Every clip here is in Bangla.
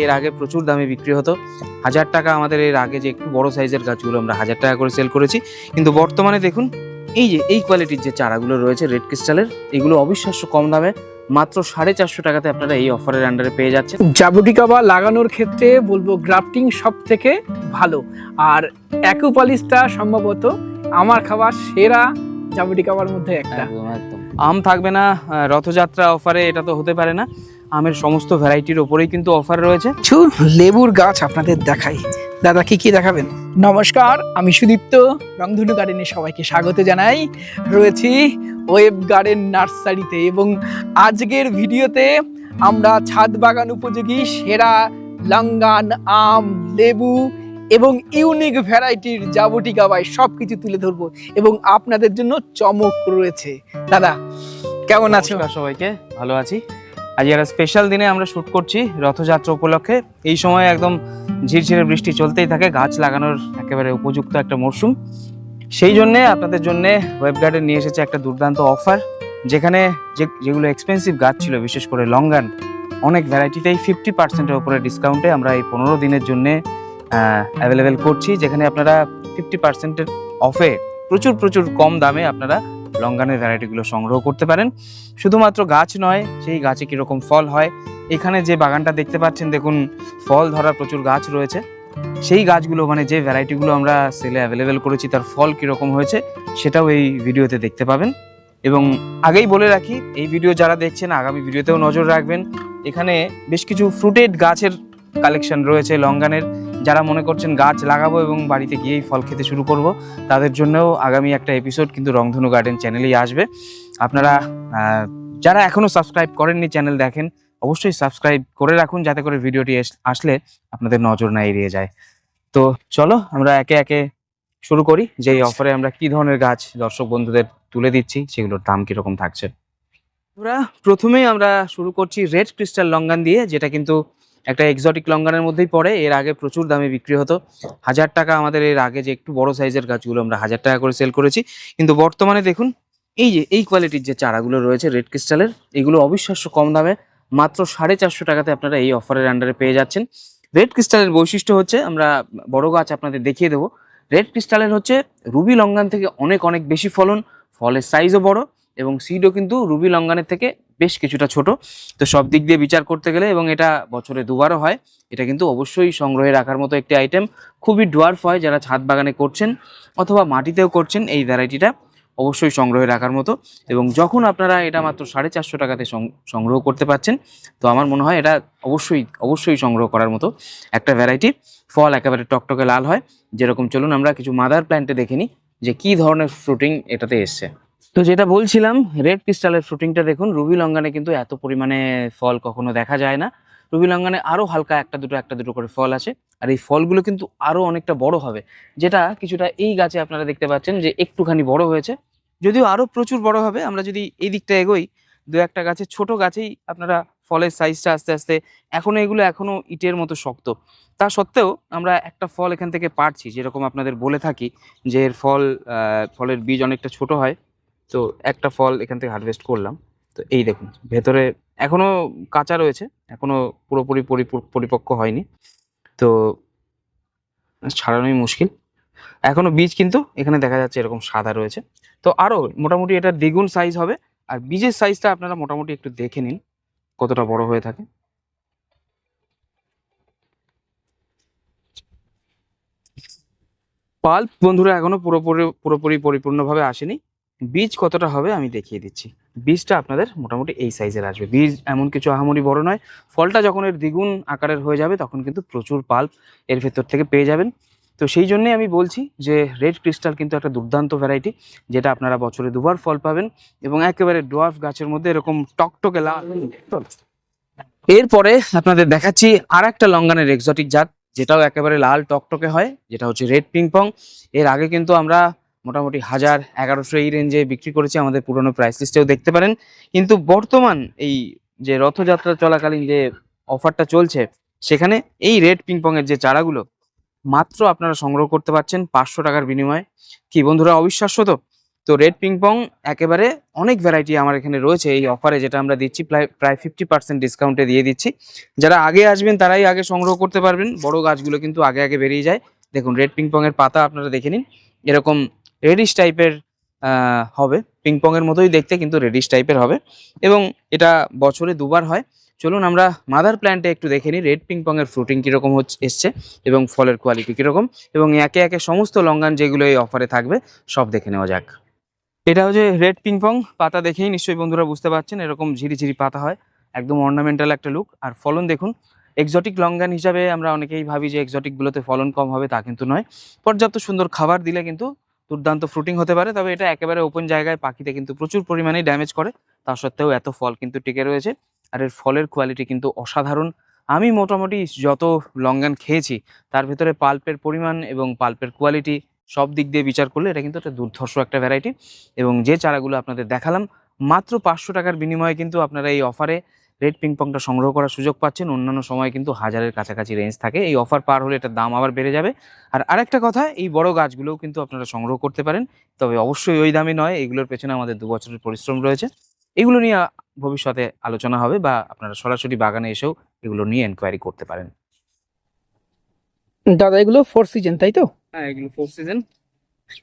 এর আগে প্রচুর দামে বিক্রি হতো। 1000 টাকা আমাদের এর আগে যে একটু বড় সাইজের গাছগুলো আমরা 1000 টাকা করে সেল করেছি, কিন্তু বর্তমানে দেখুন এই যে এই কোয়ালিটির যে চারাগুলো রয়েছে রেড ক্রিস্টালের, এগুলো অবিশ্বাস্য কম দামে মাত্র 450 টাকাতে আপনারা এই অফারের আন্ডারে পেয়ে যাচ্ছেন। জাবুটিকা বা লাগানোর ক্ষেত্রে বলবো গ্রাফটিং সব থেকে ভালো, আর অ্যাকুপালিসটা সম্ভবত আমার খাওয়া সেরা জাবুটিকাবার মধ্যে একটা। একদম একদম আম থাকবে না রথযাত্রা অফারে, এটা তো হতে পারে না। আমের সমস্ত ভ্যারাইটির ওপরেই কিন্তু অফার রয়েছে। কিছু লেবুর গাছ আপনাদের দেখাই। দাদা কি কি দেখাবেন? নমস্কার, আমি সুদীপ্ত, রংধনু গার্ডেনে সবাইকে স্বাগত জানাই। রয়েছি ওয়েব গার্ডেন নার্সারিতে এবং আজকের ভিডিওতে আমরা ছাদ বাগান উপযোগী সেরা লঙ্গান, আম, লেবু এবং ইউনিক ভ্যারাইটির জাবুটিকা বাই সবকিছু তুলে ধরবো এবং আপনাদের জন্য চমক রয়েছে। দাদা কেমন আছো? নমস্কার সবাইকে, ভালো আছি। আজ একটা স্পেশাল দিনে আমরা শুট করছি রথযাত্রা উপলক্ষে। এই সময় একদম ঝিরঝিরে বৃষ্টি চলতেই থাকে, গাছ লাগানোর একেবারে উপযুক্ত একটা মরশুম। সেই জন্য আপনাদের জন্য ওয়েব গার্ডেন নিয়ে এসেছে একটা দুর্দান্ত অফার, যেখানে যেগুলো এক্সপেন্সিভ গাছ ছিল, বিশেষ করে লঙ্গান, অনেক ভ্যারাইটিতেই 50%-এর উপরে ডিসকাউন্টে আমরা এই 15 দিনের জন্য অ্যাভেলেবেল করছি, যেখানে আপনারা 50%-এর অফে প্রচুর প্রচুর কম দামে আপনারা লঙ্গানের ভ্যারাইটিগুলো সংগ্রহ করতে পারেন। শুধুমাত্র গাছ নয়, সেই গাছে কীরকম ফল হয়, এখানে যে বাগানটা দেখতে পাচ্ছেন দেখুন, ফল ধরা প্রচুর গাছ রয়েছে। সেই গাছগুলো মানে যে ভ্যারাইটিগুলো আমরা সেলে অ্যাভেলেবেল করেছি, তার ফল কীরকম হয়েছে সেটাও এই ভিডিওতে দেখতে পাবেন। এবং আগেই বলে রাখি, এই ভিডিও যারা দেখছেন আগামী ভিডিওতেও নজর রাখবেন। এখানে বেশ কিছু ফ্রুটেড গাছের কালেকশন রয়েছে লঙ্গানের। যারা মনে করছেন গাছ লাগাবো এবং বাড়িতে গিয়েই ফল খেতে শুরু করব, তাদের জন্যও আগামী একটা এপিসোড কিন্তু রংধনু গার্ডেন চ্যানেলেই আসবে। আপনারা যারা এখনও সাবস্ক্রাইব করেননি, চ্যানেল দেখেন, অবশ্যই সাবস্ক্রাইব করে রাখুন, যাতে করে ভিডিওটি আসলে আপনাদের নজর না এড়িয়ে যায়। তো চলো আমরা একে একে শুরু করি, যে এই অফারে আমরা কি ধরনের গাছ দর্শক বন্ধুদের তুলে দিচ্ছি, সেগুলোর দাম কিরকম থাকছে। প্রথমেই আমরা শুরু করছি রেড ক্রিস্টাল লঙ্গান দিয়ে, যেটা কিন্তু একটা এক্সোটিক লঙ্গানের মধ্যেই পড়ে। এর আগে প্রচুর দামে বিক্রি হতো। 1000 টাকা আমাদের এর আগে যে একটু বড় সাইজের গাছগুলো আমরা 1000 টাকা করে সেল করেছি, কিন্তু বর্তমানে দেখুন এই যে এই কোয়ালিটির যে চারাগুলো রয়েছে রেড ক্রিস্টালের, এগুলো অবিশ্বাস্য কম দামে মাত্র 450 টাকাতে আপনারা এই অফারের আন্ডারে পেয়ে যাচ্ছেন। রেড ক্রিস্টালের বৈশিষ্ট্য হচ্ছে, আমরা বড় গাছ আপনাদের দেখিয়ে দেবো, রেড ক্রিস্টালের হচ্ছে রুবি লঙ্গান থেকে অনেক অনেক বেশি ফলন, ফলের সাইজও বড় এবং সিডও কিন্তু রুবি লঙ্গানের থেকে বেশ কিছুটা ছোট। তো সব দিক দিয়ে বিচার করতে গেলে, এবং এটা বছরে দুবারও হয়, এটা কিন্তু অবশ্যই সংগ্রহে রাখার মতো একটি আইটেম। খুবই ডোয়ার্ফ হয়, যারা ছাদ বাগানে করছেন অথবা মাটিতেও করছেন, এই ভ্যারাইটিটা অবশ্যই সংগ্রহে রাখার মতো। এবং যখন আপনারা এটা মাত্র 450 টাকাতে সংগ্রহ করতে পারছেন, তো আমার মনে হয় এটা অবশ্যই অবশ্যই সংগ্রহ করার মতো একটা ভ্যারাইটি। ফল একেবারে টকটকে লাল হয় যেরকম। চলুন আমরা কিছু মাদার প্ল্যান্টে দেখে নিই যে কী ধরনের ফ্রুটিং এটাতে এসছে। তো যেটা বলছিলাম, রেড ক্রিস্টালের ফ্রুটিংটা দেখুন, রুবি লঙ্গানে কিন্তু এত পরিমাণে ফল কখনো দেখা যায় না। রুবি লঙ্গানে আরও হালকা একটা দুটো করে ফল আছে, আর এই ফলগুলো কিন্তু আরও অনেকটা বড় হবে, যেটা কিছুটা এই গাছে আপনারা দেখতে পাচ্ছেন যে একটুখানি বড় হয়েছে, যদিও আরও প্রচুর বড় হবে। আমরা যদি এই দিকটা এগোই, দু একটা গাছে, ছোট গাছেই আপনারা ফলের সাইজটা আস্তে আস্তে, এখনো ইটের মতো শক্ত, তা সত্ত্বেও আমরা একটা ফল এখান থেকে পারছি। যেরকম আপনাদের বলে থাকি যে এর ফলের বীজ অনেকটা ছোট হয়, তো একটা ফল এখান থেকে হারভেস্ট করলাম। তো এই দেখুন, ভেতরে এখনো কাঁচা রয়েছে, এখনো পুরোপুরি পরিপক্ক হয়নি, তো ছাড়ানোই মুশকিল। এখনো বীজ কিন্তু এখানে দেখা যাচ্ছে এরকম সাদা রয়েছে। তো আরো মোটামুটি এটা দ্বিগুণ সাইজ হবে। আর বীজের সাইজটা আপনারা মোটামুটি একটু দেখে নিন কতটা বড় হয়ে থাকে। পাল্প বন্ধুরা এখনো পুরোপুরি পরিপূর্ণভাবে আসেনি। বীজ কতটা হবে আমি দেখিয়ে দিচ্ছি। বীজটা আপনাদের মোটামুটি এই সাইজের আসবে। বীজ এমন কিছু আহামরি বড় নয়। ফলটা যখন এর দ্বিগুণ আকারের হয়ে যাবে, তখন কিন্তু প্রচুর পাল্প এর ভেতর থেকে পেয়ে যাবেন। তো সেই জন্যই আমি বলছি যে রেড ক্রিস্টাল কিন্তু একটা দুর্দান্ত ভ্যারাইটি, যেটা আপনারা বছরে দুবার ফল পাবেন এবং একেবারে ডোয়ার্ফ গাছের মধ্যে এরকম টকটকে লাল। এরপরে আপনাদের দেখাচ্ছি আর একটা লঙ্গানের এক্সোটিক জাত, যেটাও একেবারে লাল টকটকে হয়, যেটা হচ্ছে রেড পিংপং। এর আগে কিন্তু আমরা মোটামুটি 1000, 1100 এই রেঞ্জে বিক্রি করেছি, আমাদের পুরনো প্রাইস লিস্টেও দেখতে পারেন। কিন্তু বর্তমান এই যে রথযাত্রা চলাকালীন যে অফারটা চলছে, সেখানে এই রেড পিংপং এর যে চারাগুলো মাত্র আপনারা সংগ্রহ করতে পারছেন 500 টাকার বিনিময়ে। কি বন্ধুরা, অবিশ্বাস্য তো? তো রেড পিংপং একেবারে অনেক ভ্যারাইটি আমার এখানে রয়েছে এই অফারে, যেটা আমরা দিচ্ছি প্রায় 50% ডিসকাউন্টে দিয়ে দিচ্ছি। যারা আগে আসবেন তারাই আগে সংগ্রহ করতে পারবেন, বড় গাছগুলো কিন্তু আগে আগে বেরিয়ে যায়। দেখুন রেড পিংপং এর পাতা আপনারা দেখে নিন, এরকম রেডিশ টাইপের হবে, পিংপং এর মতোই দেখতে কিন্তু রেডিশ টাইপের হবে, এবং এটা বছরে দুবার হয়। চলুন আমরা মাদার প্ল্যান্টে একটু দেখে নিই রেড পিংপং এর ফ্রুটিং কিরকম এসছে এবং ফলের কোয়ালিটি কিরকম, এবং একে একে সমস্ত লঙ্গান যেগুলো এই অফারে থাকবে সব দেখে নেওয়া যাক। এটা হচ্ছে রেড পিংপং, পাতা দেখেই নিশ্চয়ই বন্ধুরা বুঝতে পারছেন এরকম ঝিরিঝিরি পাতা হয়, একদম অর্নামেন্টাল একটা লুক। আর ফলন দেখুন, এক্সোটিক লঙ্গান হিসাবে আমরা অনেকেই ভাবি যে এক্সোটিক গুলোতে ফলন কম হবে, তা কিন্তু নয়। পর্যাপ্ত সুন্দর খাবার দিলে কিন্তু দুর্দান্ত ফ্রুটিং হতে পারে, তবে এটা একেবারে ওপেন জায়গায় পাখিতে কিন্তু প্রচুর পরিমাণে ড্যামেজ করে, তা সত্ত্বেও এত ফল কিন্তু টিকে রয়েছে। আর এর ফলের কোয়ালিটি কিন্তু অসাধারণ। আমি মোটামুটি যত লঙ্গান খেয়েছি তার ভিতরে পাল্পের পরিমাণ এবং পাল্পের কোয়ালিটি সব দিক দিয়ে বিচার করলে এটা কিন্তু একটা দুর্ধর্ষ একটা ভ্যারাইটি। এবং যে চারাগুলো আপনাদের দেখালাম মাত্র 500 টাকার বিনিময়ে কিন্তু আপনারা এই অফারে রেড পিংপংটা সংগ্রহ করার সুযোগ পাচ্ছেন। অন্যান্য সময় কিন্তু হাজারের কাছাকাছি রেঞ্জ থাকে, এই অফার পার হলে এটার দাম আবার বেড়ে যাবে। আর আরেকটা কথা, এই বড় গাছগুলোও কিন্তু আপনারা সংগ্রহ করতে পারেন, তবে অবশ্যই ওই দামে নয়, এগুলোর পেছনে আমাদের 2 বছরের পরিশ্রম রয়েছে। এগুলো নিয়ে ভবিষ্যতে আলোচনা হবে, বা আপনারা সরাসরি বাগানে এসেও এগুলো নিয়ে এনকোয়ারি করতে পারেন। দাদা এগুলো 4 সিজন তাই তো? হ্যাঁ, এগুলো 4 সিজন।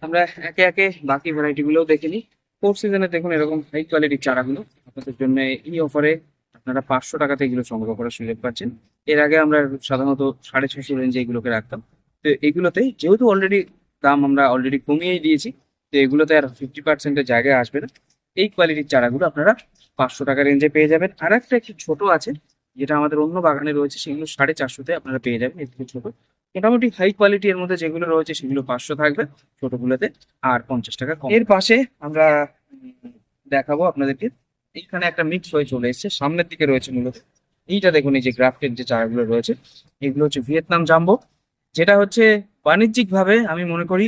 আমরা একে একে বাকি ভ্যারাইটি গুলোও দেখে নিই। 4 সিজনে দেখুন এরকম হাই কোয়ালিটির চারাগুলো আপনাদের জন্য এই অফারে আপনারা 500 টাকাতে এগুলো সংগ্রহ করার সুযোগ পাচ্ছেন। এর আগে আমরা সাধারণত 650 রেঞ্জে এগুলোকে রাখতাম, তো এগুলোতে যেহেতু অলরেডি দাম আমরা অলরেডি কমিয়েই দিয়েছি, তো এগুলোতে আর 50%-এর জায়গায় আসবে না। এই কোয়ালিটির চারাগুলো আপনারা 500 টাকা রেঞ্জে পেয়ে যাবেন। আর একটা একটু ছোট আছে যেটা আমাদের অন্য বাগানে রয়েছে, সেগুলো 450-তে আপনারা পেয়ে যাবেন। এর থেকে ছোট মোটামুটি হাই কোয়ালিটি এর মধ্যে যেগুলো রয়েছে সেগুলো 500 থাকবে ছোটগুলোতে, আর 50 টাকা কম। এর পাশে আমরা দেখাবো আপনাদেরকে, এইখানে একটা মিক্স হয়ে চলে এসেছে, সামনের দিকে রয়েছে মূলত এইটা দেখুন, এই যে গ্রাফটেড যে চারাগুলো রয়েছে এগুলো হচ্ছে ভিয়েতনাম জাম্বো, যেটা হচ্ছে বাণিজ্যিকভাবে আমি মনে করি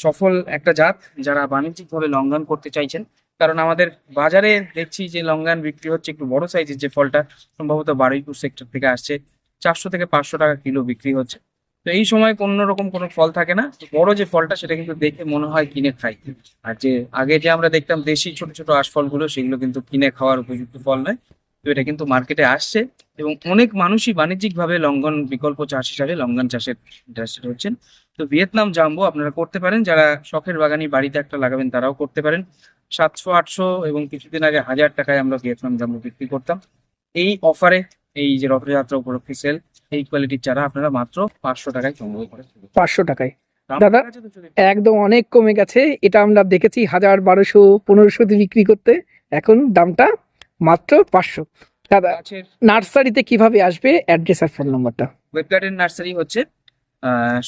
সফল একটা জাত, যারা বাণিজ্যিকভাবে লঙ্ঘন করতে চাইছেন। কারণ আমাদের বাজারে দেখছি যে লঙ্ঘন বিক্রি হচ্ছে একটু বড় সাইজের, যে ফলটা সম্ভবত বারুইপুর সেক্টর থেকে আসছে, 400 থেকে 500 টাকা কিলো বিক্রি হচ্ছে। তো এই সময় কোনো রকম কোনো ফল থাকে না, তো বড় যে ফলটা সেটা কিন্তু দেখে মনে হয় কিনে খাই। আর যে আগে যে আমরা দেখতাম দেশি ছোট ছোট আঁশফলগুলো, সেগুলো কিন্তু কিনে খাওয়ার উপযুক্ত ফল নয়। তো এটা কিন্তু মার্কেটে আসছে, এবং অনেক মানুষই বাণিজ্যিকভাবে লঙ্ঘন বিকল্প চাষ হিসাবে লঙ্ঘন চাষের ইন্টারেস্টেড হচ্ছেন। তো ভিয়েতনাম জাম্বো আপনারা করতে পারেন, যারা শখের বাগানি বাড়িতে একটা লাগাবেন তারাও করতে পারেন। 700, 800 এবং কিছুদিন আগে 1000 টাকায় আমরা ভিয়েতনাম জাম্বো বিক্রি করতাম। এই অফারে, এই যে রথযাত্রা উপলক্ষে সেল, এই কোয়ালিটির চারা আপনারা মাত্র 500 টাকায় সংগ্রহ করে 500 টাকায় দাম দাদা? কমে গেছে তো চলে। একদম অনেক কমে গেছে। এটা আমরা দেখেছি 1000, 1200, 1500 বিক্রি করতে, এখন দামটা মাত্র 500। দাদা গাছের নার্সারিতে কিভাবে আসবে, অ্যাড্রেস আর ফোন নাম্বারটা? ওয়েব গার্ডেন নার্সারি হচ্ছে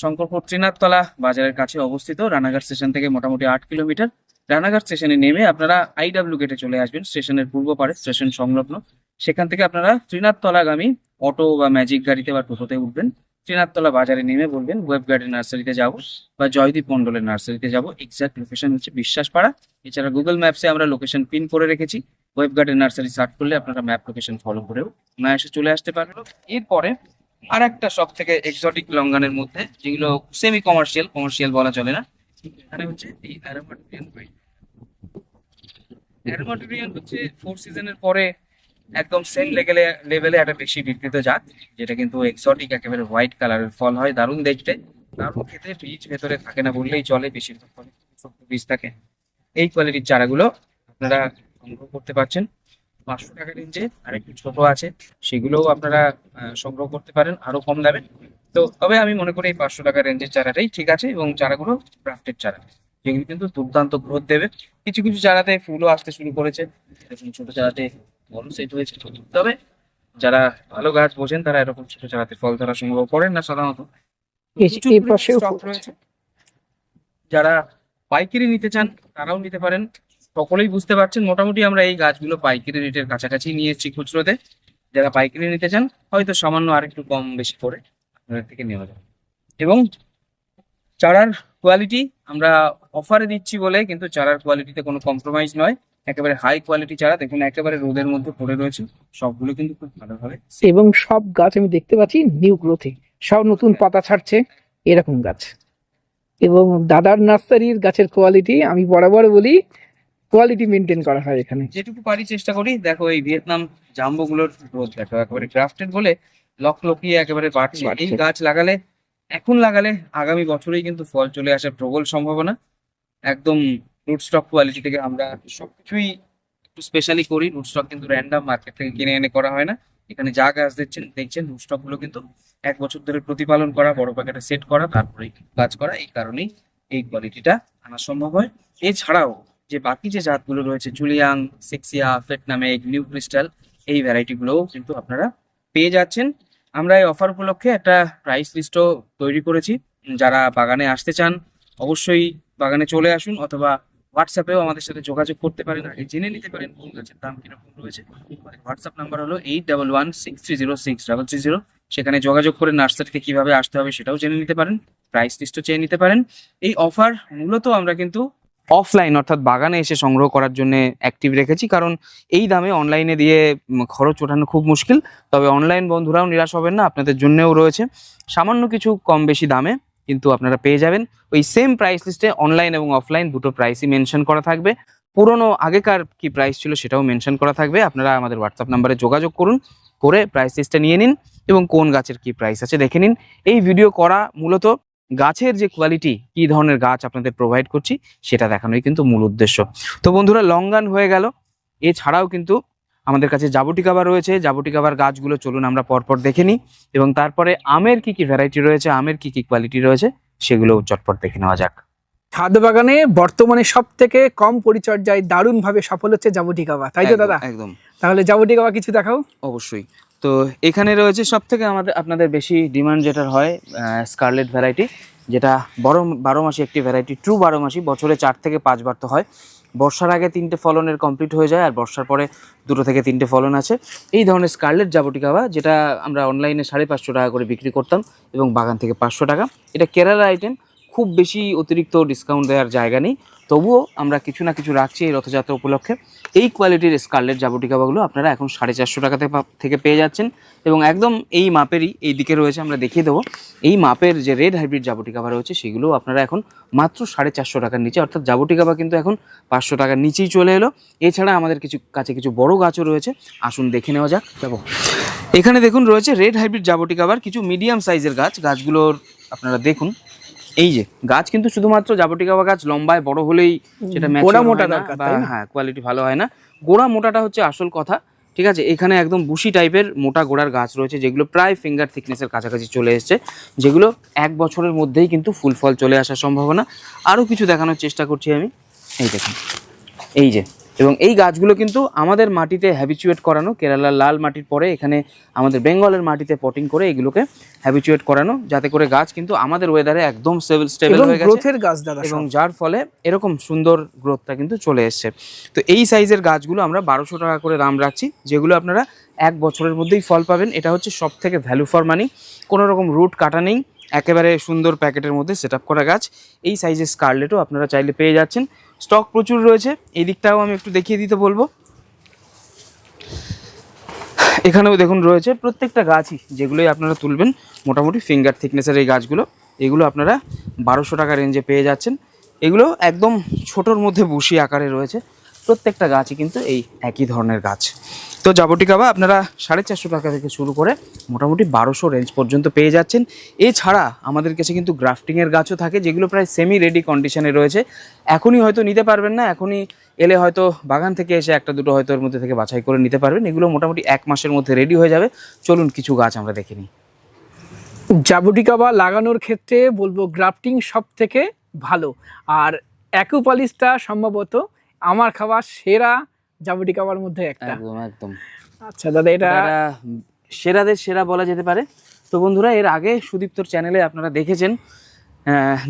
শঙ্করপুর ত্রিনাথতলা বাজারের কাছে অবস্থিত, রানাঘাট স্টেশন থেকে মোটামুটি 8 কিলোমিটার। রানাঘাট স্টেশনে নেমে আপনারা আইডব্লিউ গেটে চলে আসবেন, স্টেশনের পূর্ব পারে, স্টেশন সংলগ্ন। সেখান থেকে আপনারা ত্রিনাথতলাগামী অটো বা ম্যাজিক গাড়িতে বা টোটোতে উঠবেন, ত্রিনাথতলা বাজারে নেমে বলবেন ওয়েব গার্ডেন নার্সারিতে যাব বা জয়দীপ মন্ডলের নার্সারিতে যাব। এক্সাক্ট লোকেশন হচ্ছে বিশ্বাসপাড়া। এছাড়া গুগল ম্যাপসে আমরা লোকেশন পিন করে রেখেছি, ওয়েব গার্ডেন নার্সারি সার্চ করলে আপনারা ম্যাপ লোকেশন ফলো করেও এসে চলে আসতে পারবেন। এরপরে আর একটা সব থেকে এক্সোটিক লঙ্ঘনের মধ্যে, যেগুলো সেমি কমার্শিয়াল বলা চলে না, এখানে হচ্ছে এই অ্যারোমাটোরিয়ান। অ্যারোমাটোরিয়ান হচ্ছে 4 সিজনের পরে একদম সেম লেভেলে একটা বেশি বিক্রিত জাত, যেটা কিন্তু এক্সোটিক, একেবারে হোয়াইট কালারের ফল হয়, দারুণ দেখতে, দারুণ খেতে, বীজ ভেতরে থাকে না বললেই চলে, বেশিরভাগ ফলে বীজ থাকে। এই কোয়ালিটির চারাগুলো আপনারা সংগ্রহ করতে পারছেন 500 টাকা রেঞ্জে। আর একটু ছোট আছে, সেগুলোও আপনারা সংগ্রহ করতে পারেন আরো কম দামে। তো তবে আমি মনে করি এই 500 টাকা রেঞ্জের চারাটাই ঠিক আছে, এবং চারাগুলো ক্রাফটেড চারা, যেগুলো কিন্তু দুর্দান্ত গ্রোথ দেবে। কিছু কিছু চারাতে ফুলও আসতে শুরু করেছে, এরকম ছোট চারাতে বড় সেট হয়েছে। তবে যারা ভালো গাছ বোঝেন তারা এরকম ছোট চারাতে ফল ধরা সংগ্রহ করেন না সাধারণত। প্রচুর এই পরিমাণে পাশেও stock রয়েছে, যারা পাইকারি নিতে চান তারাও নিতে পারেন। সকলেই বুঝতে পারছেন মোটামুটি আমরা এই গাছগুলো পাইকারি রেটের কাছাকাছি নিয়ে এসেছি খুচরোতে। যারা পাইকারি নিতে চান হয়তো সামান্য আরেকটু কম বেশি করে আপনাদের থেকে নেওয়া যাবে। এবং চারার কোয়ালিটি আমরা অফারে দিচ্ছি বলে কিন্তু চারার কোয়ালিটিতে কোনো কম্প্রোমাইজ নয়, একেবারে হাই কোয়ালিটি চারা। দেখুন একেবারে রোদের মধ্যে পড়ে রয়েছে, সবগুলো কিন্তু খুব ভালোভাবে। এবং সব গাছ আমি দেখতে পাচ্ছি নিউ গ্রোথে, সব নতুন পাতা ছাড়ছে, এরকম গাছ। এবং দাদার নার্সারির গাছের কোয়ালিটি আমি বরাবর বলি কোয়ালিটি মেনটেন করা হয় এখানে। যেটুকু পারি চেষ্টা করি। দেখো এই ভিয়েতনাম জাম্বো গুলোর গ্রোথ দেখো, একেবারে ক্রাফটেড বলে লকিয়ে একেবারে বাড়ছে। বাড়ছে। এই গাছ লাগালে, এখন লাগালে আগামী বছরেই কিন্তু ফল চলে আসার প্রবল সম্ভাবনা। একদম রুট স্টক কোয়ালিটি থেকে আমরা সবকিছুই একটু স্পেশালি করি। রুট স্টক কিন্তু র্যান্ডম মার্কেট থেকে কিনে এনে করা হয় না। এখানে যা গাছ দেখছেন রুট স্টক গুলো কিন্তু 1 বছর ধরে প্রতিপালন করা, বড় প্যাকেটে সেট করা, তারপরে কাজ করা। এই কারণেই এই কোয়ালিটিটা আনা সম্ভব হয়। এছাড়াও যে বাকি যে জাতগুলো রয়েছে, জুলিয়াং, সেক্সিয়া, ভিয়েতনামিক, নিউ ক্রিস্টাল, এই ভ্যারাইটি গুলোও কিন্তু আপনারা পেয়ে যাচ্ছেন। আমরা এই অফার উপলক্ষে একটা প্রাইস লিস্টও তৈরি করেছি। যারা বাগানে আসতে চান অবশ্যই বাগানে চলে আসুন, অথবা হোয়াটসঅ্যাপেও আমাদের সাথে যোগাযোগ করতে পারেন, আগে জেনে নিতে পারেন কোন গাছের দাম কিরকম রয়েছে। হোয়াটসঅ্যাপ নাম্বার হলো 8116306330। সেখানে যোগাযোগ করে নার্সারিতে কিভাবে আসতে হবে সেটাও জেনে নিতে পারেন, প্রাইস লিস্টও চেয়ে নিতে পারেন। এই অফার মূলত আমরা কিন্তু অফলাইন অর্থাৎ বাগানে এসে সংগ্রহ করার জন্য অ্যাক্টিভ রেখেছি, কারণ এই দামে অনলাইনে দিয়ে খরচ ওঠানো খুব মুশকিল। তবে অনলাইন বন্ধুরাও নিরাশ হবেন না, আপনাদের জন্যও রয়েছে সামান্য কিছু কম বেশি দামে, কিন্তু আপনারা পেয়ে যাবেন ওই সেম প্রাইস লিস্টে। অনলাইন এবং অফলাইন দুটো প্রাইসই মেনশন করা থাকবে। পুরনো আগেকার কি প্রাইস ছিল সেটাও মেনশন করা থাকবে। আপনারা আমাদের হোয়াটসঅ্যাপ নাম্বারে যোগাযোগ করুন, করে প্রাইস লিস্টটা নিয়ে নিন এবং কোন গাছের কি প্রাইস আছে দেখে নিন। এই ভিডিও করা মূলত গাছের যে কোয়ালিটি, কি ধরনের গাছ আপনাদের প্রোভাইড করছি সেটা দেখানোই কিন্তু মূল উদ্দেশ্য। তো বন্ধুরা, লং গান হয়ে গেল। এছাড়াও কিন্তু আমাদের কাছে জাবুটিকাবা রয়েছে। জাবুটিকাবার গাছগুলো চলুন আমরা পরপর দেখে নিই, এবং তারপরে আমের কি কি ভ্যারাইটি রয়েছে, আমের কি কি কোয়ালিটি রয়েছে সেগুলো চটপট দেখে নেওয়া যাক। ছাদ বাগানে বর্তমানে সব থেকে কম পরিচর্যায় দারুণ ভাবে সফল হচ্ছে জাবুটিকাবা, তাই তো দাদা? একদম। তাহলে জাবুটিকাবা কিছু দেখাও। অবশ্যই। তো এখানে রয়েছে সব থেকে আপনাদের বেশি ডিমান্ড যেটার হয় স্কারলেট ভ্যারাইটি, যেটা 12 মাসি একটি ভ্যারাইটি, ট্রু 12 মাসি। বছরে 4 থেকে 5 বার তো হয়। বর্ষার আগে 3টে ফলনের কমপ্লিট হয়ে যায়, আর বর্ষার পরে 2 থেকে 3টে ফলন আছে। এই ধরনের স্কারলেট জাবুটিকাবা, যেটা আমরা অনলাইনে 550 টাকা করে বিক্রি করতাম এবং বাগান থেকে 500 টাকা। এটা কেরালা আইটেম, খুব বেশি অতিরিক্ত ডিসকাউন্ট দেওয়ার জায়গা নেই, তবুও আমরা কিছু না কিছু রাখছি এই রথযাত্রা উপলক্ষে। এই কোয়ালিটির স্কারলেট জাবুটিকাবাগুলো আপনারা এখন 450 টাকা থেকে পেয়ে যাচ্ছেন, এবং একদম এই মাপেরই এই দিকে রয়েছে, আমরা দেখিয়ে দেবো। এই মাপের যে রেড হাইব্রিড জাবুটিকাবা রয়েছে সেগুলো আপনারা এখন মাত্র 450 টাকার নিচে, অর্থাৎ জাবুটিকাবা কিন্তু এখন 500 টাকার নিচেই চলে এলো। এছাড়া আমাদের কাছে কিছু বড় গাছও রয়েছে, আসুন দেখে নেওয়া যাক। যাবো, এখানে দেখুন রয়েছে রেড হাইব্রিড জাবুটিকাবার কিছু মিডিয়াম সাইজের গাছ। গাছগুলোর আপনারা দেখুন, এই যে গাছ কিন্তু শুধুমাত্র জাবুটিকাবা গাছ লম্বায় বড় হলেই সেটা গোড়া মোটা দরকার, তাই না? হ্যাঁ, কোয়ালিটি ভালো হয় না। গোড়া মোটাটা হচ্ছে আসল কথা, ঠিক আছে? এখানে একদম বুশি টাইপের মোটা গোড়ার গাছ রয়েছে, যেগুলো প্রায় ফিঙ্গার থিকনেসের কাছাকাছি চলে এসেছে, যেগুলো 1 বছরের মধ্যেই কিন্তু ফুল ফল চলে আসার সম্ভাবনা। আরও কিছু দেখানোর চেষ্টা করছি আমি। এই দেখুন, এই যে, এবং এই গাছগুলো কিন্তু আমাদের মাটিতে হ্যাবিচুয়েট করানো, কেরালার লাল মাটির পরে এখানে আমাদের বেঙ্গলের মাটিতে পটিং করে এগুলোকে হ্যাবিচুয়েট করানো, যাতে করে গাছ কিন্তু আমাদের ওয়েদারে একদম স্টেবল হয়ে গেছে, গ্রোথের গাছ দাদা, এবং যার ফলে এরকম সুন্দর গ্রোথটা কিন্তু চলে এসছে। তো এই সাইজের গাছগুলো আমরা 1200 টাকা করে দাম রাখছি, যেগুলো আপনারা 1 বছরের মধ্যেই ফল পাবেন। এটা হচ্ছে সব থেকে ভ্যালু ফর মানি, কোনো রকম রুট কাটা নেই, একেবারে সুন্দর প্যাকেটের মধ্যে সেট আপ করা গাছ। এই সাইজের স্কারলেটও আপনারা চাইলে পেয়ে যাচ্ছেন, স্টক প্রচুর রয়েছে। এই দিকটাও আমি একটু দেখিয়ে দিতে বলবো। এখানেও দেখুন রয়েছে প্রত্যেকটা গাছই, যেগুলোই আপনারা তুলবেন মোটামুটি ফিঙ্গার থিকনেসের এই গাছগুলো, এগুলো আপনারা 1200 টাকা রেঞ্জে পেয়ে যাচ্ছেন। এগুলো একদম ছোটোর মধ্যে বুশি আকারে রয়েছে, প্রত্যেকটা গাছই কিন্তু এই একই ধরনের গাছ। তো জাবুটিকাবা আপনারা 450 টাকা থেকে শুরু করে মোটামুটি 1200 রেঞ্জ পর্যন্ত পেয়ে যাচ্ছেন। এছাড়া আমাদের কাছে কিন্তু গ্রাফটিংয়ের গাছও থাকে, যেগুলো প্রায় সেমি রেডি কন্ডিশনে রয়েছে। এখনই হয়তো নিতে পারবেন না, এখনই এলে হয়তো বাগান থেকে এসে 1-2 হয়তো এর মধ্যে থেকে বাছাই করে নিতে পারবেন। এগুলো মোটামুটি 1 মাসের মধ্যে রেডি হয়ে যাবে। চলুন কিছু গাছ আমরা দেখে নিই। জাবুটিকাবা লাগানোর ক্ষেত্রে বলবো গ্রাফটিং সব থেকে ভালো, আর অ্যাকুপালিসটা সম্ভবত আমার খাওয়া সেরা জাবুটিকাবার মধ্যে একটা। একদম একদম। আচ্ছা দাদা, এটা সেরাদের সেরা বলা যেতে পারে। তো বন্ধুরা, এর আগে সুদীপ্তর চ্যানেলে আপনারা দেখেছেন,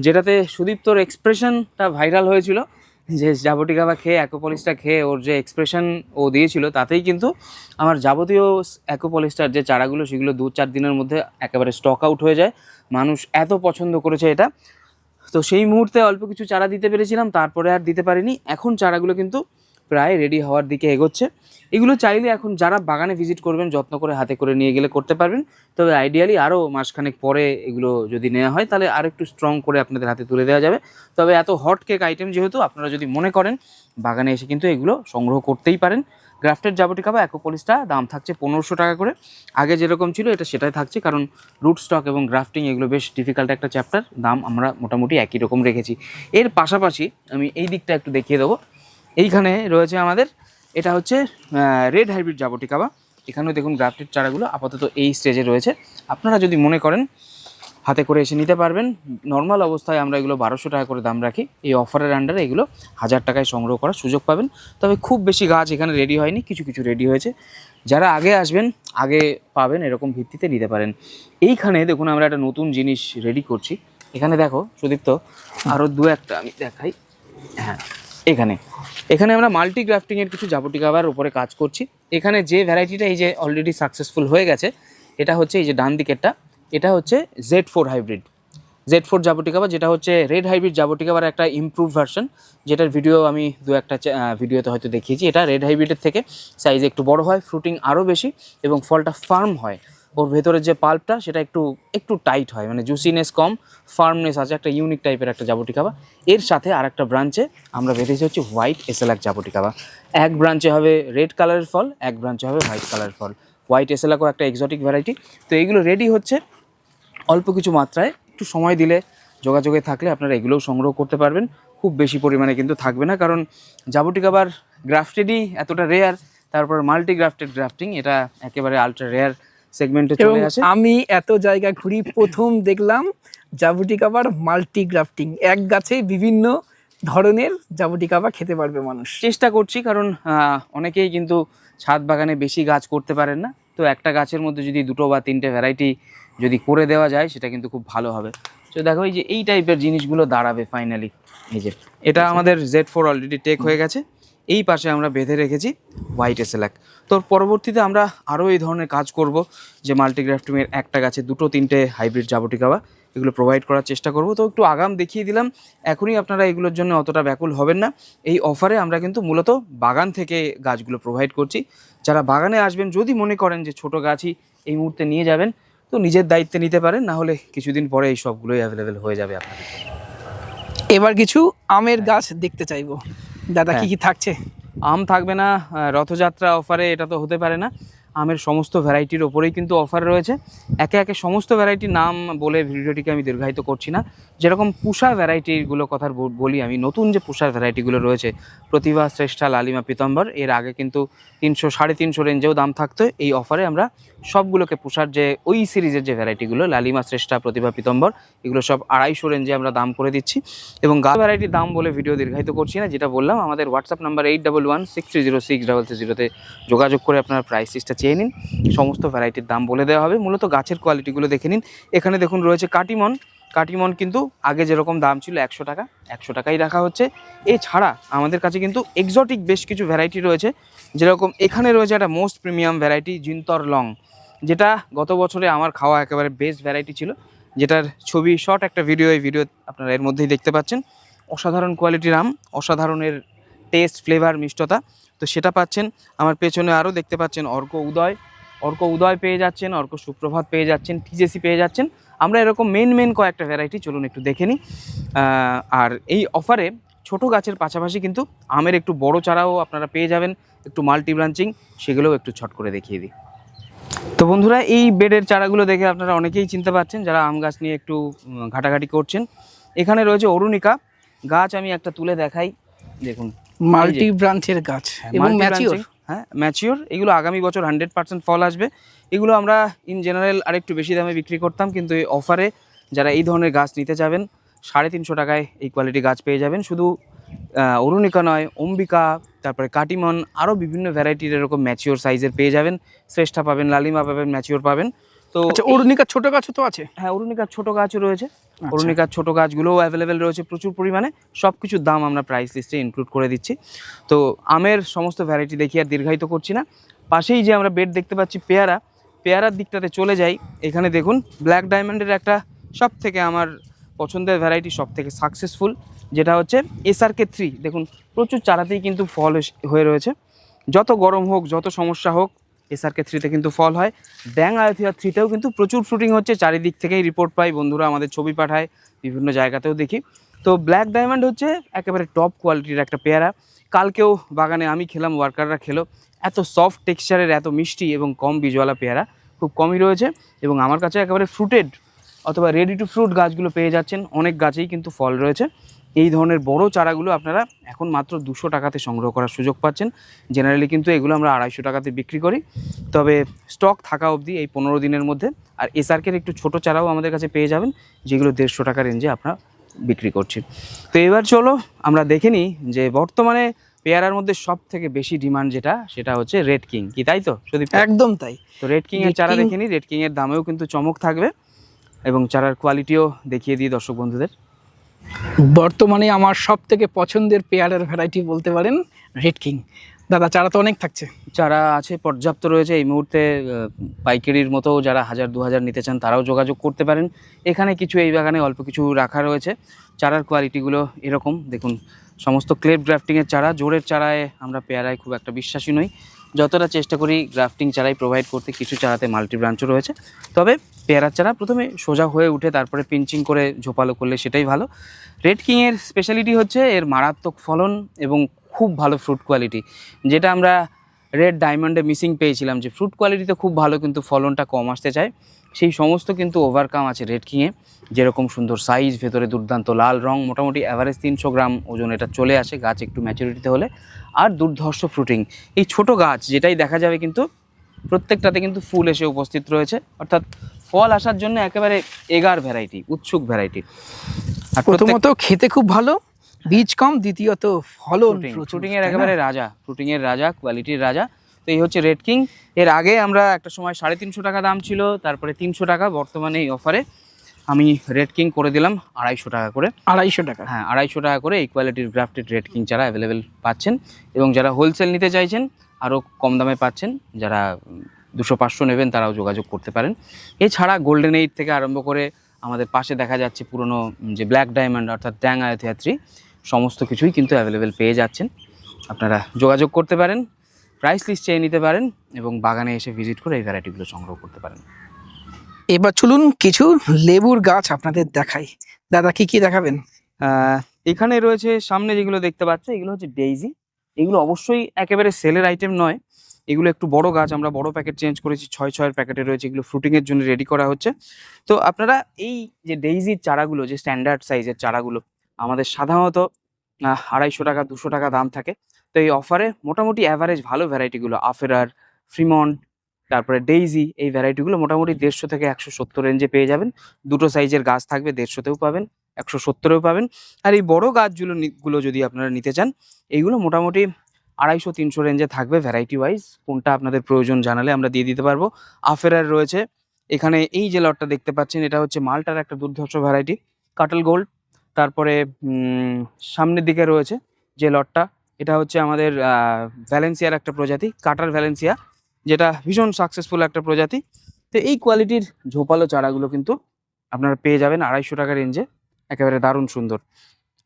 যেটাতে সুদীপ্তর এক্সপ্রেশনটা ভাইরাল হয়েছিল, যে জাবুটিকাবা খেয়ে অ্যাকোপলিসটা খেয়ে ওর যে এক্সপ্রেশন ও দিয়েছিল, তাতেই কিন্তু আমার যাবতীয় অ্যাকোপলিসটার যে চারাগুলো সেগুলো 2-4 দিনের মধ্যে একেবারে স্টক আউট হয়ে যায়। মানুষ এত পছন্দ করেছে এটা। তো সেই মুহূর্তে অল্প কিছু চারা দিতে পেরেছিলাম, তারপরে আর দিতে পারিনি। এখন চারাগুলো কিন্তু প্রায় রেডি হওয়ার দিকে এগোচ্ছে। এগুলো চাইলে এখন যারা বাগানে ভিজিট করবেন যত্ন করে হাতে করে নিয়ে গেলে করতে পারবেন, তবে আইডিয়ালি আরও মাসখানেক পরে এগুলো যদি নেওয়া হয় তাহলে আর একটু স্ট্রং করে আপনাদের হাতে তুলে দেওয়া যাবে। তবে এত হট কেক আইটেম যেহেতু, আপনারা যদি মনে করেন বাগানে এসে কিন্তু এগুলো সংগ্রহ করতেই পারেন। গ্রাফটেড জাবুটিকা বা অ্যাকোপলিসটা দাম থাকছে 1500 টাকা করে। আগে যেরকম ছিল এটা সেটাই থাকছে, কারণ রুট স্টক এবং গ্রাফটিং এগুলো বেশ ডিফিকাল্ট একটা চ্যাপ্টার। দাম আমরা মোটামুটি একই রকম রেখেছি। এর পাশাপাশি আমি এই দিকটা একটু দেখিয়ে দেবো। এইখানে রয়েছে আমাদের, এটা হচ্ছে রেড হাইব্রিড জাবুটিকা বা, এখানেও দেখুন গ্রাফটেড চারাগুলো আপাতত এই স্টেজে রয়েছে। আপনারা যদি মনে করেন হাতে করে এসে নিতে পারবেন। নর্মাল অবস্থায় আমরা এগুলো 1200 টাকা করে দাম রাখি, এই অফারের আন্ডারে এগুলো 1000 টাকায় সংগ্রহ করার সুযোগ পাবেন। তবে খুব বেশি গাছ এখানে রেডি হয়নি, কিছু কিছু রেডি হয়েছে। যারা আগে আসবেন আগে পাবেন, এরকম ভিত্তিতে নিতে পারেন। এইখানে দেখুন আমরা একটা নতুন জিনিস রেডি করছি। এখানে দেখো সুদীপ্ত, আরও দু একটা আমি দেখাই। হ্যাঁ, এখানে আমরা মাল্টি গ্রাফটিংয়ের কিছু জাবুটিকাবার উপরে কাজ করছি। এখানে যে ভ্যারাইটিটা এই যে অলরেডি সাকসেসফুল হয়ে গেছে, এটা হচ্ছে এই যে ডান দিকেরটা, এটা হচ্ছে Z4 হাইব্রিড, Z4 জাবুটিকাবা, যেটা হচ্ছে রেড হাইব্রিড জাবুটিকাবার একটা ইমপ্রুভ ভার্সন, যেটার ভিডিও আমি দু একটা ভিডিওতে হয়তো দেখিয়েছি। এটা রেড হাইব্রিডের থেকে সাইজ একটু বড় হয়, ফ্রুটিং আরও বেশি এবং ফলটা ফার্ম হয়। ওর ভেতরের যে পাল্পটা সেটা একটু টাইট হয়, মানে জুসিনেস কম, ফার্মনেস আছে, একটা ইউনিক টাইপের একটা জাবুটিকাবা। এর সাথে আর একটা ব্রাঞ্চে আমরা বেঁধেছি হচ্ছে হোয়াইট এসেলাক জাবুটিকাবা। এক ব্রাঞ্চে হবে রেড কালারের ফল, এক ব্রাঞ্চে হবে হোয়াইট কালারের ফল। হোয়াইট এসেলাকও একটা এক্সোটিক ভ্যারাইটি। তো এগুলো রেডি হচ্ছে অল্প কিছু মাত্রায়, একটু সময় দিলে যোগাযোগে থাকলে আপনারা এগুলোও সংগ্রহ করতে পারবেন। খুব বেশি পরিমাণে কিন্তু থাকবে না, কারণ জাবুটিকাবার গ্রাফটেডই এতটা রেয়ার, তারপর মাল্টি গ্রাফটিং এটা একেবারে আলট্রা রেয়ার সেগমেন্টে চলে আসে। আমি এত জায়গা ঘুরি, প্রথম দেখলাম জাবুটিকাবার মাল্টি গ্রাফটিং, এক গাছে বিভিন্ন ধরনের জাবুটিকাবা খেতে পারবে মানুষ। চেষ্টা করছি, কারণ অনেকেই কিন্তু ছাদ বাগানে বেশি গাছ করতে পারেন না। তো একটা গাছের মধ্যে যদি 2 বা 3টে ভ্যারাইটি যদি করে দেওয়া যায় সেটা কিন্তু খুব ভালো হবে। তো দেখো এই যে এই টাইপের জিনিসগুলো দাঁড়াবে ফাইনালি। এই যে এটা আমাদের Z4 অলরেডি টেক হয়ে গেছে। এই পাশে আমরা বেঁধে রেখেছি হোয়াইট এসেলাক। তো পরবর্তীতে আমরা আরও এই ধরনের কাজ করব, যে মাল্টিগ্রাফটিংয়ের একটা গাছে 2-3টে হাইব্রিড জাবুটিকাবা এগুলো প্রোভাইড করার চেষ্টা করব। তো একটু আগাম দেখিয়ে দিলাম, এখনই আপনারা এগুলোর জন্য অতটা ব্যাকুল হবেন না। এই অফারে আমরা কিন্তু মূলত বাগান থেকে গাছগুলো প্রোভাইড করছি। যারা বাগানে আসবেন যদি মনে করেন যে ছোট গাছই এই মুহূর্তে নিয়ে যাবেন, তো নিজের দায়িত্বে নিতে পারেন, না হলে কিছুদিন পরে এই সবগুলোই অ্যাভেলেবেল হয়ে যাবে আপনাদের জন্য। এবার কিছু আমের গাছ দেখতে চাইবো, দাদা কি কি থাকছে? আম থাকবে না রথযাত্রা অফারে, এটা তো হতে পারে না। আমের সমস্ত ভ্যারাইটির ওপরেই কিন্তু অফার রয়েছে। একে একে সমস্ত ভ্যারাইটির নাম বলে ভিডিওটিকে আমি দীর্ঘায়িত করছি না। যেরকম পুষা ভ্যারাইটিগুলো কথা বলি আমি, নতুন যে পুষার ভ্যারাইটিগুলো রয়েছে, প্রতিভা, শ্রেষ্ঠা, লালিমা, পীতাম্বর, এর আগে কিন্তু 300-350 রেঞ্জেও দাম থাকতো। এই অফারে আমরা সবগুলোকে পুষার যে ওই সিরিজের যে ভ্যারাইটিগুলো, লালিমা, শ্রেষ্ঠা, প্রতিভা, পীতাম্বর, এগুলো সব 250 রেঞ্জে আমরা দাম করে দিচ্ছি। এবং গাছ ভ্যারাইটির দাম বলে ভিডিও দীর্ঘায়িত করছি না, যেটা বললাম আমাদের হোয়াটসঅ্যাপ নাম্বার 8116306333 যোগাযোগ করে আপনার প্রাইস লিস্টটা চেয়ে নিন। সমস্ত ভ্যারাইটির দাম বলে দেওয়া হবে। মূলত গাছের কোয়ালিটিগুলো দেখে নিন। এখানে দেখুন রয়েছে কাটিমন কিন্তু আগে যেরকম দাম ছিল 100 টাকা, 100 টাকাই রাখা হচ্ছে। এছাড়া আমাদের কাছে কিন্তু এক্সোটিক বেশ কিছু ভ্যারাইটি রয়েছে। যেরকম এখানে রয়েছে একটা মোস্ট প্রিমিয়াম ভ্যারাইটি জিন্তর লং, যেটা গত বছরে আমার খাওয়া একেবারে বেস্ট ভ্যারাইটি ছিল, যেটার ছবি শর্ট একটা ভিডিও এই ভিডিও আপনারা এর মধ্যেই দেখতে পাচ্ছেন। অসাধারণ কোয়ালিটির আম, অসাধারণের টেস্ট, ফ্লেভার, মিষ্টতা। তো সেটা পাচ্ছেন। আমার পেছনে আরও দেখতে পাচ্ছেন অর্ক উদয় পেয়ে যাচ্ছেন, অর্ক সুপ্রভাত পেয়ে যাচ্ছেন, টিজেসি পেয়ে যাচ্ছেন। আমরা এরকম মেন কয়েকটা ভ্যারাইটি চলুন একটু দেখে নিই। আর এই অফারে ছোট গাছের পাশাপাশি কিন্তু আমের একটু বড় চারাও আপনারা পেয়ে যাবেন, একটু মাল্টি ব্রাঞ্চিং, সেগুলোও একটু ছট করে দেখিয়ে দিই। তো বন্ধুরা, এই বেডের চারাগুলো দেখে আপনারা অনেকেই চিনতে পারছেন যারা আম গাছ নিয়ে একটু ঘাটাঘাটি করছেন। এখানে রয়েছে অরুণিকা গাছ, আমি একটা তুলে দেখাই। দেখুন মাল্টি ব্রাঞ্চের গাছ এবং ম্যাচিওর। হ্যাঁ, ম্যাচিওর। এগুলো আগামী বছর 100% ফল আসবে। এগুলো আমরা ইন জেনারেল আরেকটু বেশি দামে বিক্রি করতাম, কিন্তু এই অফারে যারা এই ধরনের গাছ নিতে যাবেন 350 টাকায় এই কোয়ালিটি গাছ পেয়ে যাবেন। শুধু অরুণিকা নয়, অম্বিকা, তারপরে কাটিমন, আরও বিভিন্ন ভ্যারাইটির এরকম ম্যাচিওর সাইজের পেয়ে যাবেন। শ্রেষ্ঠা পাবেন, লালিমা পাবেন, ম্যাচিওর পাবেন। তো অরুণিকার ছোট গাছও তো আছে? হ্যাঁ, অরুণিকার ছোট গাছও রয়েছে। অরুণিকার ছোট গাছগুলোও অ্যাভেলেবেল রয়েছে প্রচুর পরিমাণে। সব কিছুর দাম আমরা প্রাইস লিস্টে ইনক্লুড করে দিচ্ছি। তো আমের সমস্ত ভ্যারাইটি দেখি আর দীর্ঘায়িত করছি না। পাশেই যে আমরা বেড দেখতে পাচ্ছি পেয়ারার দিকটাতে চলে যাই। এখানে দেখুন ব্ল্যাক ডায়মন্ডের একটা সব থেকে আমার পছন্দের ভ্যারাইটি, সব থেকে সাকসেসফুল, যেটা হচ্ছে SRK3। দেখুন প্রচুর চারাতেই কিন্তু ফল হয়ে রয়েছে। যত গরম হোক, যত সমস্যা হোক, SRK3-তে কিন্তু ফল হয়। ড্যাং আয়োথিয়া 3-তেও কিন্তু প্রচুর ফ্রুটিং হচ্ছে, চারিদিক থেকেই রিপোর্ট পাই, বন্ধুরা আমাদের ছবি পাঠায়, বিভিন্ন জায়গাতেও দেখি। তো ব্ল্যাক ডায়মন্ড হচ্ছে একেবারে টপ কোয়ালিটির একটা পেয়ারা। কালকেও বাগানে আমি খেলাম, ওয়ার্কাররা খেলো। এত সফট টেক্সচারের, এত মিষ্টি এবং কম বীজওয়ালা পেয়ারা খুব কমই রয়েছে। এবং আমার কাছে একেবারে ফ্রুটেড অথবা রেডি টু ফ্রুট গাছগুলো পেয়ে যাচ্ছেন। অনেক গাছেই কিন্তু ফল রয়েছে। এই ধরনের বড় চারাগুলো আপনারা এখন মাত্র 200 টাকাতে সংগ্রহ করার সুযোগ পাচ্ছেন। জেনারেলি কিন্তু এগুলো আমরা 250 টাকাতে বিক্রি করি, তবে স্টক থাকা অবধি এই 15 দিনের মধ্যে। আর SRK-র একটু ছোট চারাও আমাদের কাছে পেয়ে যাবেন, যেগুলো 150 টাকা রেঞ্জে আমরা বিক্রি করছি। তো এবার চলো আমরা দেখে নিই যে বর্তমানে পেয়ারার মধ্যে সব থেকে বেশি ডিমান্ড যেটা, সেটা হচ্ছে রেড কিং। কি তাই তো সুদীপ? একদম তাই। তো রেড কিং এর চারা দেখে নিই। রেড কিং এর দামেও কিন্তু চমক থাকবে এবং চারার কোয়ালিটিও দেখিয়ে দিই দর্শক বন্ধুদের। বর্তমানে আমার সব থেকে পছন্দের পেয়ারার ভ্যারাইটি বলতে পারেন রেড কিং। দাদা চারা তো অনেক থাকছে। চারা আছে, পর্যাপ্ত রয়েছে। এই মুহূর্তে পাইকারির মতো যারা 1000-2000 নিতে চান তারাও যোগাযোগ করতে পারেন। এখানে কিছু, এই বাগানে অল্প কিছু রাখা রয়েছে। চারার কোয়ালিটিগুলো এরকম দেখুন, সমস্ত ক্লেপ গ্রাফটিংয়ের চারা। জোরের চারায় আমরা পেয়ারায় খুব একটা বিশ্বাসী নই, যতটা চেষ্টা করি গ্রাফটিং চারাই প্রোভাইড করতে। কিছু চারাতে মাল্টি ব্রাঞ্চও রয়েছে, তবে পেয়ারার চারা প্রথমে সোজা হয়ে উঠে তারপরে পিঞ্চিং করে ঝোপালো করলে সেটাই ভালো। রেড কিংয়ের স্পেশালিটি হচ্ছে এর মারাত্মক ফলন এবং খুব ভালো ফ্রুট কোয়ালিটি, যেটা আমরা রেড ডায়মন্ডে মিসিং পেয়েছিলাম, যে ফ্রুট কোয়ালিটি তো খুব ভালো কিন্তু ফলনটা কম আসতে চায়। সেই সমস্ত কিন্তু ওভারকাম আছে রেড কিংয়ে। যেরকম সুন্দর সাইজ, ভেতরে দুর্দান্ত লাল রং, মোটামুটি অ্যাভারেজ 300 গ্রাম ওজন এটা চলে আসে গাছ একটু ম্যাচুরিটিতে হলে। আর দুর্ধর্ষ ফ্রুটিং। এই ছোট গাছ যেটাই দেখা যাবে কিন্তু প্রত্যেকটাতে কিন্তু ফুল এসে উপস্থিত রয়েছে, অর্থাৎ ফল আসার জন্য একেবারে এগার ভ্যারাইটি, উৎসুক ভ্যারাইটি। আর প্রথমত খেতে খুব ভালো, বীজ কম, দ্বিতীয়ত ফলন ফ্রুটিং এর একেবারে রাজা, ফ্রুটিং এর রাজা, কোয়ালিটির রাজা। তো এই হচ্ছে রেড কিং। এর আগে আমরা একটা সময় 350 টাকা দাম ছিল, তারপরে 300 টাকা। বর্তমানে এই অফারে আমি রেড কিং করে দিলাম 250 টাকা করে। 250 টাকা? হ্যাঁ, 250 টাকা করে এই কোয়ালিটির গ্রাফটেড রেড কিং চারা অ্যাভেলেবেল পাচ্ছেন। এবং যারা হোলসেল নিতে চাইছেন আরও কম দামে পাচ্ছেন। যারা 200-500 নেবেন তারাও যোগাযোগ করতে পারেন। এছাড়া গোল্ডেন 8 থেকে আরম্ভ করে আমাদের পাশে দেখা যাচ্ছে পুরনো যে ব্ল্যাক ডায়মন্ড অর্থাৎ ড্যাং আয়োথিয়া 3, সমস্ত কিছুই কিন্তু অ্যাভেলেবেল পেয়ে যাচ্ছেন। আপনারা যোগাযোগ করতে পারেন, প্রাইস লিস্ট চেয়ে নিতে পারেন এবং বাগানে এসে ভিজিট করে এই ভ্যারাইটিগুলো সংগ্রহ করতে পারেন। এবার চলুন কিছু লেবুর গাছ আপনাদের দেখাই। দাদা কি কি দেখাবেন? এখানে রয়েছে সামনে যেগুলো দেখতে পাচ্ছেন, এগুলো হচ্ছে ডেইজি। এগুলো অবশ্যই একেবারে সেলের আইটেম নয়, এগুলো একটু বড় গাছ। আমরা বড় প্যাকেট চেঞ্জ করেছি, 6-6 প্যাকেটে রয়েছে। এগুলো ফ্রুটিংয়ের জন্য রেডি করা হচ্ছে। তো আপনারা এই যে ডেইজির চারাগুলো, যে স্ট্যান্ডার্ড সাইজের চারাগুলো আমাদের সাধারণত 250 টাকা 200 টাকা দাম থাকে। তো এই অফারে মোটামুটি অ্যাভারেজ ভালো ভ্যারাইটিগুলো, আফেরার, ফ্রিমন্ট, তারপরে ডেইজি, এই ভ্যারাইটিগুলো মোটামুটি 150 থেকে 170 রেঞ্জে পেয়ে যাবেন। দুটো সাইজের গাছ থাকবে, 150-তেও পাবেন, 170-এও পাবেন। আর এই বড় গাছগুলো যদি আপনারা নিতে চান, এইগুলো মোটামুটি 250-300 রেঞ্জে থাকবে ভ্যারাইটি ওয়াইজ। কোনটা আপনাদের প্রয়োজন জানালে আমরা দিয়ে দিতে পারবো। আফেরার রয়েছে এখানে। এই যে লটটা দেখতে পাচ্ছেন, এটা হচ্ছে মালটার একটা দুর্ধর্ষ ভ্যারাইটি, কাটল গোল্ড। তারপরে সামনের দিকে রয়েছে যে লটটা, এটা হচ্ছে আমাদের ভ্যালেন্সিয়ার একটা প্রজাতি, কাটার ভ্যালেন্সিয়া, যেটা ভীষণ সাকসেসফুল একটা প্রজাতি। তো এই কোয়ালিটির ঝোপালো চারাগুলো কিন্তু আপনারা পেয়ে যাবেন 250 টাকা রেঞ্জে, একেবারে দারুণ সুন্দর।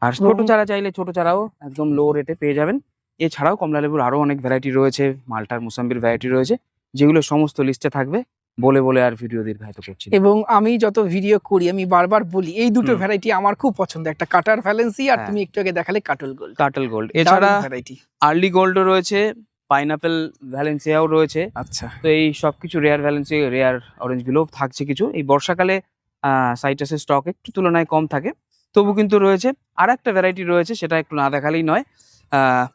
আর ছোট চারা চাইলে ছোট চারাও একদম লো রেটে পেয়ে যাবেন। এছাড়াও কমলালেবুর আরও অনেক ভ্যারাইটি রয়েছে, মালটার, মুসাম্বির ভ্যারাইটি রয়েছে, যেগুলো সমস্ত লিস্টে থাকবে। বলে বলে আর ভিডিও দীর্ঘায়িত করছি না। এবং আমি যত ভিডিও করি আমি বারবার বলি এই দুটো ভ্যারাইটি আমার খুব পছন্দ, একটা কাটার ভ্যালেন্সি আর তুমি একটু আগে দেখালে কাটল গোল্ড। কাটল গোল্ড, এছাড়া ভ্যারাইটি আর্লি গোল্ডও রয়েছে, পাইনাপেল ভ্যালেন্সিয়াও রয়েছে। আচ্ছা, তো এই সব কিছু রেয়ার ভ্যালেন্সিয়া, রেয়ার অরেঞ্জগুলোও থাকছে কিছু। এই বর্ষাকালে সাইটাসের স্টক একটু তুলনায় কম থাকে, তবু কিন্তু রয়েছে। আর একটা ভ্যারাইটি রয়েছে, সেটা একটু না দেখালেই নয়।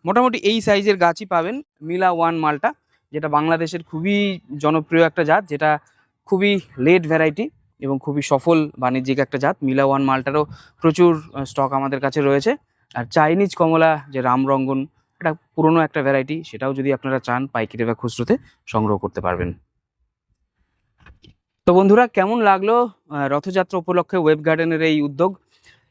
মোটামুটি এই সাইজের গাছই পাবেন, মিলা ওয়ান মালটা, যেটা বাংলাদেশের খুবই জনপ্রিয় একটা জাত, যেটা খুবই লেট ভ্যারাইটি এবং খুবই সফল বাণিজ্যিক একটা জাত। মিলা ওয়ান মালটারও প্রচুর স্টক আমাদের কাছে রয়েছে। আর চাইনিজ কমলা, যে রামরঙ্গন, এটা পুরনো একটা ভ্যারাইটি, সেটাও যদি আপনারা চান পাইকারি বা খুচরোতে সংগ্রহ করতে পারবেন। তো বন্ধুরা, কেমন লাগলো রথযাত্রা উপলক্ষে ওয়েব গার্ডেনের এই উদ্যোগ?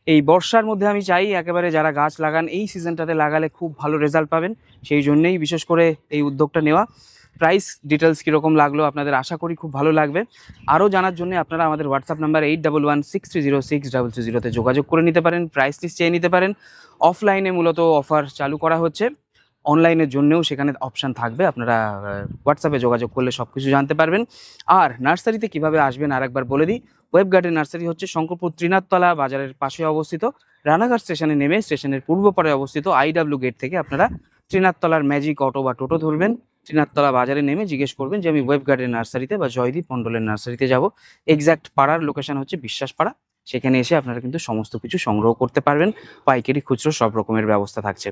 এই বর্ষার মধ্যে আমি চাই একেবারে যারা গাছ লাগান এই সিজনটাতে লাগালে খুব ভালো রেজাল্ট পাবেন, সেই জন্যেই বিশেষ করে এই উদ্যোগটা নেওয়া। প্রাইস ডিটেলস কীরকম লাগলো আপনাদের আশা করি খুব ভালো লাগবে। আরও জানার জন্য আপনারা আমাদের হোয়াটসঅ্যাপ নাম্বার 811630630600 যোগাযোগ করে নিতে পারেন, প্রাইস লিস্ট চেয়ে নিতে পারেন। অফলাইনে মূলত অফার চালু করা হচ্ছে, অনলাইনের জন্যও সেখানে অপশান থাকবে, আপনারা হোয়াটসঅ্যাপে যোগাযোগ করলে সব কিছু জানতে পারবেন। আর নার্সারিতে কিভাবে আসবেন আর একবার বলে দিই, ওয়েব গার্ডেন নার্সারি হচ্ছে শঙ্করপুর ত্রিনাথতলা বাজারের পাশে অবস্থিত। রানাঘাট স্টেশনে নেমে স্টেশনের পূর্ব পাড়ে অবস্থিত IW গেট থেকে আপনারা ত্রিনাথতলার ম্যাজিক অটো বা টোটো ধরবেন। ত্রিনাথতলা বাজারে নেমে জিজ্ঞেস করবেন যে আমি ওয়েব গার্ডেন নার্সারিতে বা জয়দীপ মণ্ডলের নার্সারিতে যাব। এক্স্যাক্ট পাড়ার লোকেশন হচ্ছে বিশ্বাসপাড়া। সেখানে এসে আপনারা কিন্তু সমস্ত কিছু সংগ্রহ করতে পারবেন, পাইকারি খুচরো সব রকমের ব্যবস্থা থাকছে।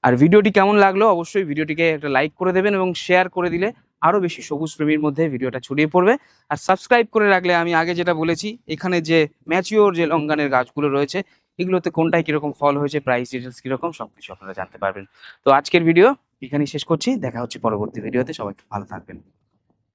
আর ভিডিওটি কেমন লাগলো অবশ্যই ভিডিওটিকে একটা লাইক করে দেবেন এবং শেয়ার করে দিলে আরও বেশি সবুজ প্রেমীর মধ্যে ভিডিওটা ছড়িয়ে পড়বে। আর সাবস্ক্রাইব করে রাখলে আমি আগে যেটা বলেছি, এখানে যে ম্যাচিওর যে লঙ্গানের গাছগুলো রয়েছে এগুলোতে কোনটায় কীরকম ফল হয়েছে, প্রাইস ডিটেলস কীরকম সব কিছু আপনারা জানতে পারবেন। তো আজকের ভিডিও এখানেই শেষ করছি, দেখা হচ্ছে পরবর্তী ভিডিওতে। সবাই ভালো থাকবেন।